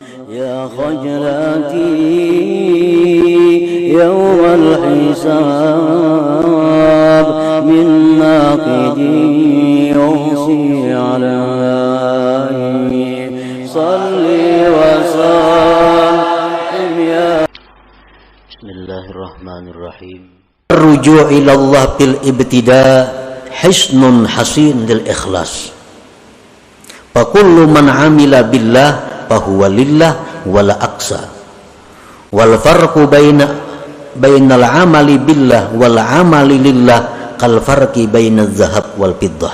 يا خجلاتي يوم الحساب من ناقدي يوصي علي صلي وسلم يا بسم الله الرحمن الرحيم الرجوع إلى الله بالابتداء حسن حسين للإخلاص فكل من عمل بالله فهو لله ولا أقصى والفرق بين العمل بالله والعمل لله كالفرق بين الذهب والفضة.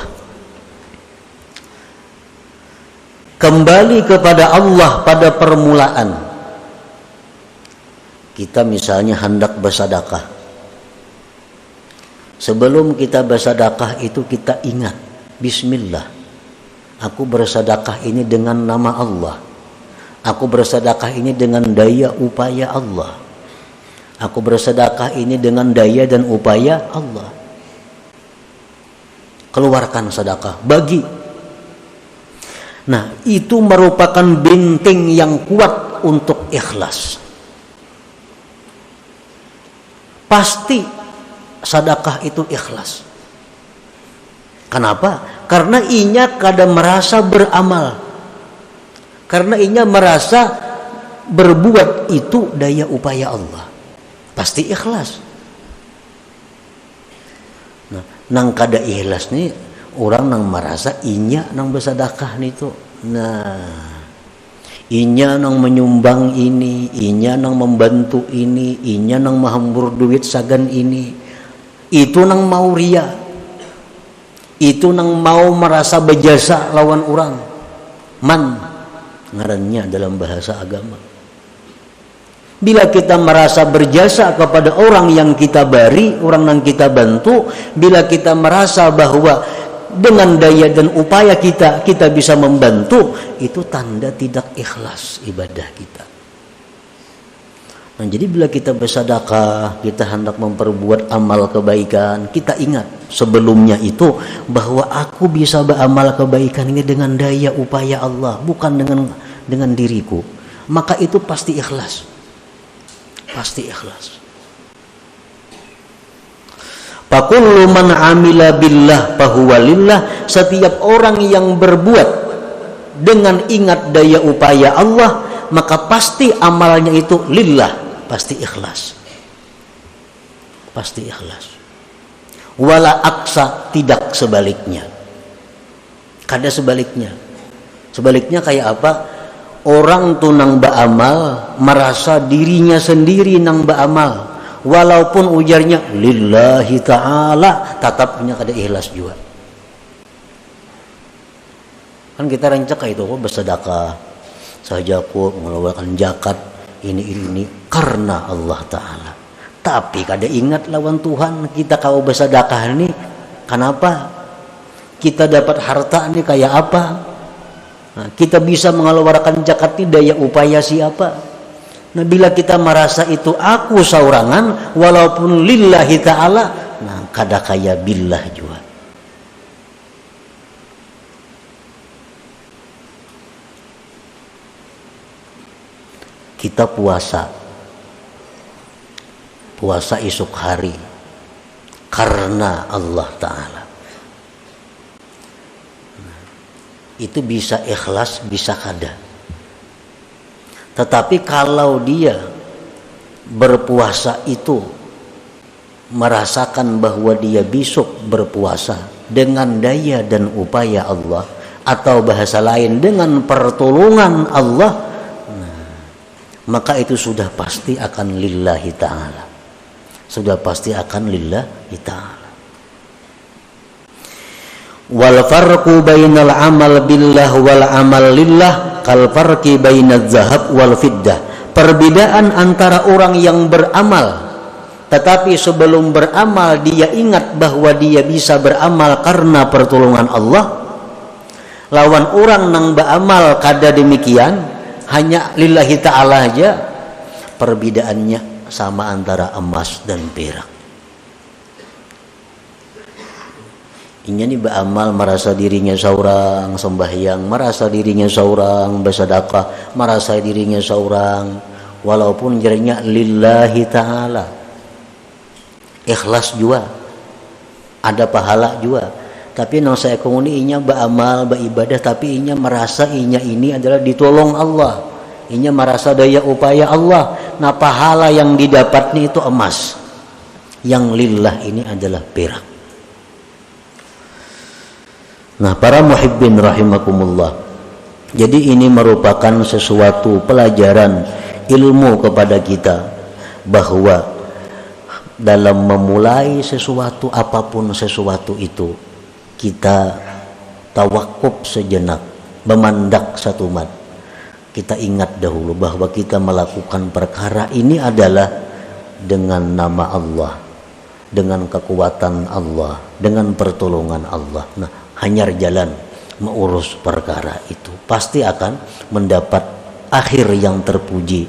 Kembali kepada Allah pada permulaan. Kita misalnya hendak bersedekah. Sebelum kita bersedekah itu kita ingat, bismillah. Aku bersedekah ini dengan nama Allah. Aku bersedekah ini dengan daya upaya Allah. Aku bersedekah ini dengan daya dan upaya Allah. Keluarkan sedekah, bagi. Nah, itu merupakan benteng yang kuat untuk ikhlas. Pasti sedekah itu ikhlas. Kenapa? Karena inya kada merasa beramal. Karena inya merasa berbuat itu daya upaya Allah. Pasti ikhlas. Nah, nang kada ikhlas nih orang nang merasa inya nang bersedekah nih tuh. Nah, inya nang menyumbang ini, inya nang membantu ini, inya nang menghambur duit sagan ini. Itu nang mau ria. Itu nang mau merasa berjasa lawan orang. Man ngarannya dalam bahasa agama. Bila kita merasa berjasa kepada orang yang kita bari, orang yang kita bantu, bila kita merasa bahwa dengan daya dan upaya kita bisa membantu, itu tanda tidak ikhlas ibadah kita. Nah, jadi bila kita bersedekah, kita hendak memperbuat amal kebaikan, kita ingat sebelumnya itu bahwa aku bisa beramal kebaikan ini dengan daya upaya Allah, bukan dengan diriku. Maka itu pasti ikhlas. Pasti ikhlas. Fakullu man amila billah fahuwa lillah. Setiap orang yang berbuat dengan ingat daya upaya Allah, maka pasti amalnya itu lillah, pasti ikhlas. Pasti ikhlas. Wala aksa, tidak sebaliknya. Kada sebaliknya. Sebaliknya kayak apa? Orang tuh nang beramal merasa dirinya sendiri nang beramal, walaupun ujarnya lillahi ta'ala, tetapnya kada ikhlas juga. Kan kita rancak itu kok bersedekah saja, kok mengeluarkan zakat ini karena Allah Ta'ala, tapi kada ingat lawan Tuhan. Kita kalau bersedekah ini kenapa? Kita dapat harta ini kayak apa? Nah, kita bisa mengeluarkan zakat ini daya upaya siapa? Nah, bila kita merasa itu aku saurangan walaupun lillahi ta'ala, nah kada kaya billah juga. Kita puasa esok hari karena Allah Ta'ala. Itu bisa ikhlas, bisa kada. Tetapi kalau dia berpuasa itu merasakan bahwa dia besok berpuasa dengan daya dan upaya Allah, atau bahasa lain dengan pertolongan Allah, maka itu sudah pasti akan lillahi ta'ala. Sudah pasti akan lillahi ta'ala. Wal farqu bainal amal billah wal amal lillah kal farqi bainaz zahab wal fiddah. Perbedaan antara orang yang beramal tetapi sebelum beramal dia ingat bahwa dia bisa beramal karena pertolongan Allah, lawan orang nang beramal kada demikian, hanya lillahi ta'ala aja, perbedaannya sama antara emas dan perak. Inya nih beramal merasa dirinya seorang sembahyang, merasa dirinya seorang bersedekah, merasa dirinya seorang walaupun jadinya lillahi ta'ala. Ikhlas juga. Ada pahala juga. Tapi nang saya komuni inya beramal, beribadah tapi inya merasa inya ini adalah ditolong Allah. Inya merasa daya upaya Allah. Nah, pahala yang didapatnya itu emas. Yang lillah ini adalah perak. Nah, para muhibbin rahimakumullah. Jadi ini merupakan sesuatu pelajaran ilmu kepada kita bahwa dalam memulai sesuatu apapun sesuatu itu kita tawakuf sejenak, memandak satu mat. Kita ingat dahulu bahwa kita melakukan perkara ini adalah dengan nama Allah, dengan kekuatan Allah, dengan pertolongan Allah. Nah, hanyar jalan mengurus perkara itu pasti akan mendapat akhir yang terpuji.